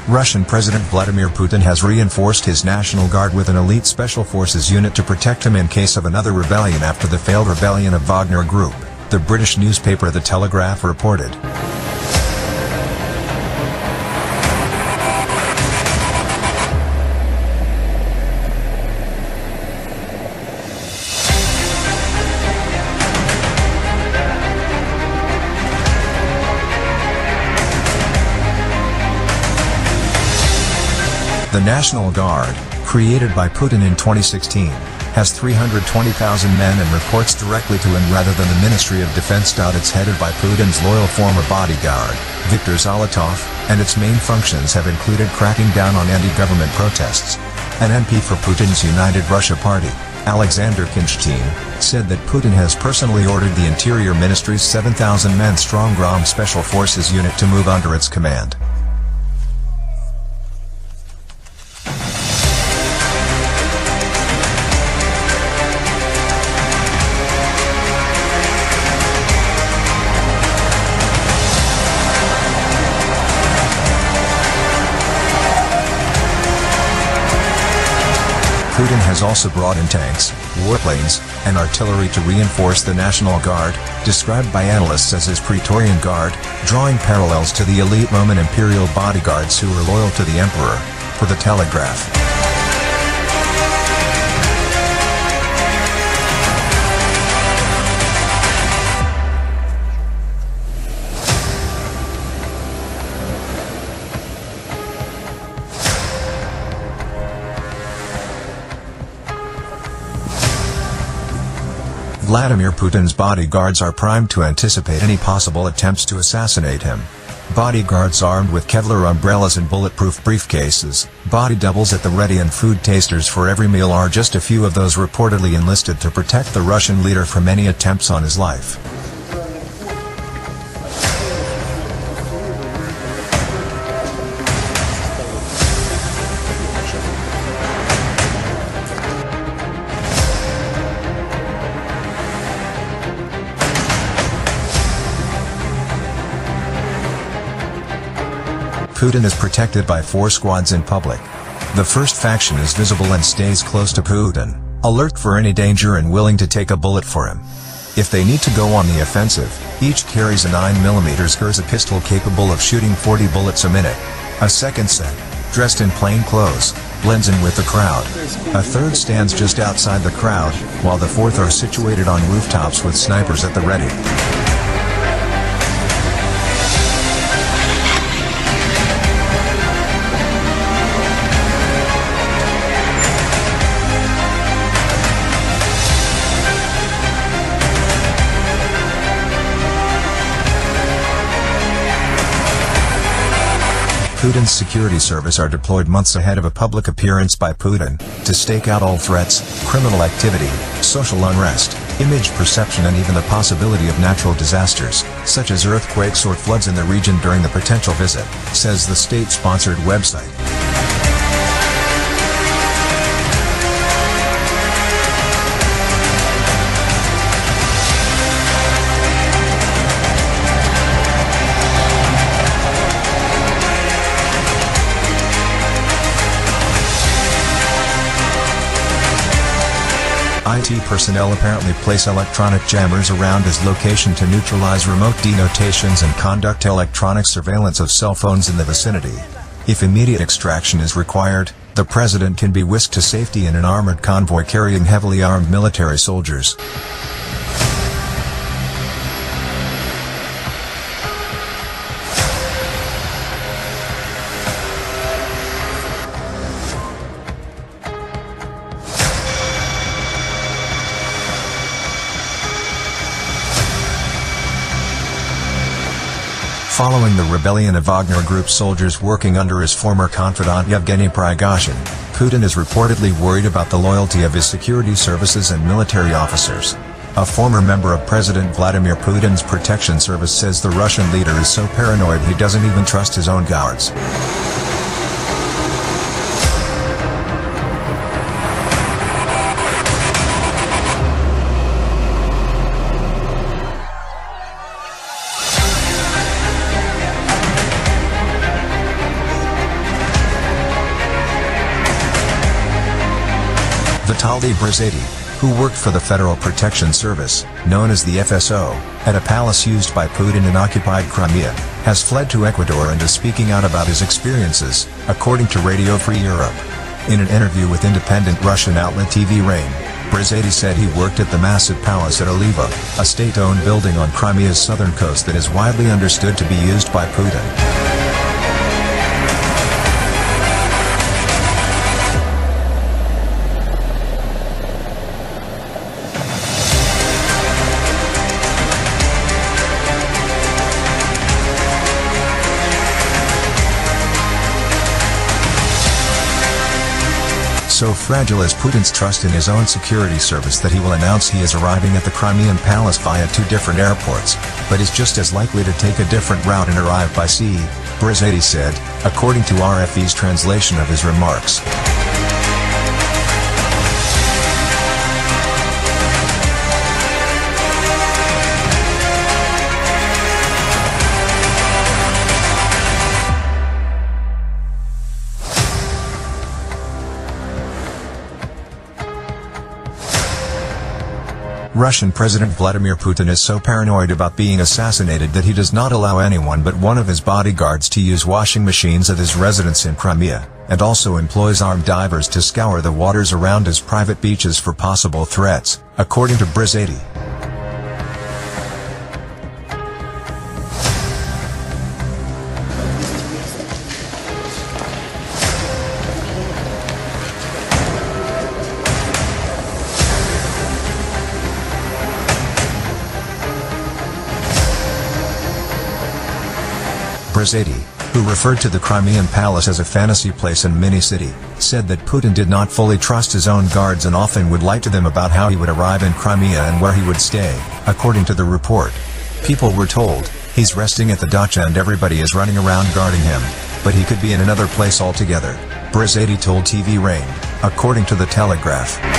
Russian President Vladimir Putin has reinforced his National Guard with an elite special forces unit to protect him in case of another rebellion after the failed rebellion of Wagner Group, the British newspaper The Telegraph reported. The National Guard, created by Putin in 2016, has 320,000 men and reports directly to him rather than the Ministry of Defense. It's headed by Putin's loyal former bodyguard, Viktor Zolotov, and its main functions have included cracking down on anti-government protests. An MP for Putin's United Russia Party, Alexander Kinchtin, said that Putin has personally ordered the Interior Ministry's 7,000-men strong GROM Special Forces unit to move under its command. Putin has also brought in tanks, warplanes, and artillery to reinforce the National Guard, described by analysts as his Praetorian Guard, drawing parallels to the elite Roman imperial bodyguards who were loyal to the emperor, per The Telegraph. Vladimir Putin's bodyguards are primed to anticipate any possible attempts to assassinate him. Bodyguards armed with Kevlar umbrellas and bulletproof briefcases, body doubles at the ready and food tasters for every meal are just a few of those reportedly enlisted to protect the Russian leader from any attempts on his life. Putin is protected by 4 squads in public. The first faction is visible and stays close to Putin, alert for any danger and willing to take a bullet for him. If they need to go on the offensive, each carries a 9mm Gurza pistol capable of shooting 40 bullets a minute. A second set, dressed in plain clothes, blends in with the crowd. A third stands just outside the crowd, while the fourth are situated on rooftops with snipers at the ready. Putin's security service are deployed months ahead of a public appearance by Putin, to stake out all threats, criminal activity, social unrest, image perception and even the possibility of natural disasters, such as earthquakes or floods in the region during the potential visit, says the state-sponsored website. IT personnel apparently place electronic jammers around his location to neutralize remote denotations and conduct electronic surveillance of cell phones in the vicinity. If immediate extraction is required, the president can be whisked to safety in an armored convoy carrying heavily armed military soldiers. Following the rebellion of Wagner Group soldiers working under his former confidant Yevgeny Prigozhin, Putin is reportedly worried about the loyalty of his security services and military officers. A former member of President Vladimir Putin's protection service says the Russian leader is so paranoid he doesn't even trust his own guards. Vitaly Brzezinski, who worked for the Federal Protection Service, known as the FSO, at a palace used by Putin in occupied Crimea, has fled to Ecuador and is speaking out about his experiences, according to Radio Free Europe. In an interview with independent Russian outlet TV Rain, Brzezinski said he worked at the massive palace at Oliva, a state-owned building on Crimea's southern coast that is widely understood to be used by Putin. So fragile is Putin's trust in his own security service that he will announce he is arriving at the Crimean palace via 2 different airports, but is just as likely to take a different route and arrive by sea, Brzezinski said, according to RFE's translation of his remarks. Russian President Vladimir Putin is so paranoid about being assassinated that he does not allow anyone but one of his bodyguards to use washing machines at his residence in Crimea, and also employs armed divers to scour the waters around his private beaches for possible threats, according to Brzezinski. Brzezinski, who referred to the Crimean palace as a fantasy place and mini-city, said that Putin did not fully trust his own guards and often would lie to them about how he would arrive in Crimea and where he would stay, according to the report. People were told, he's resting at the dacha and everybody is running around guarding him, but he could be in another place altogether, Brzezinski told TV Rain, according to the Telegraph.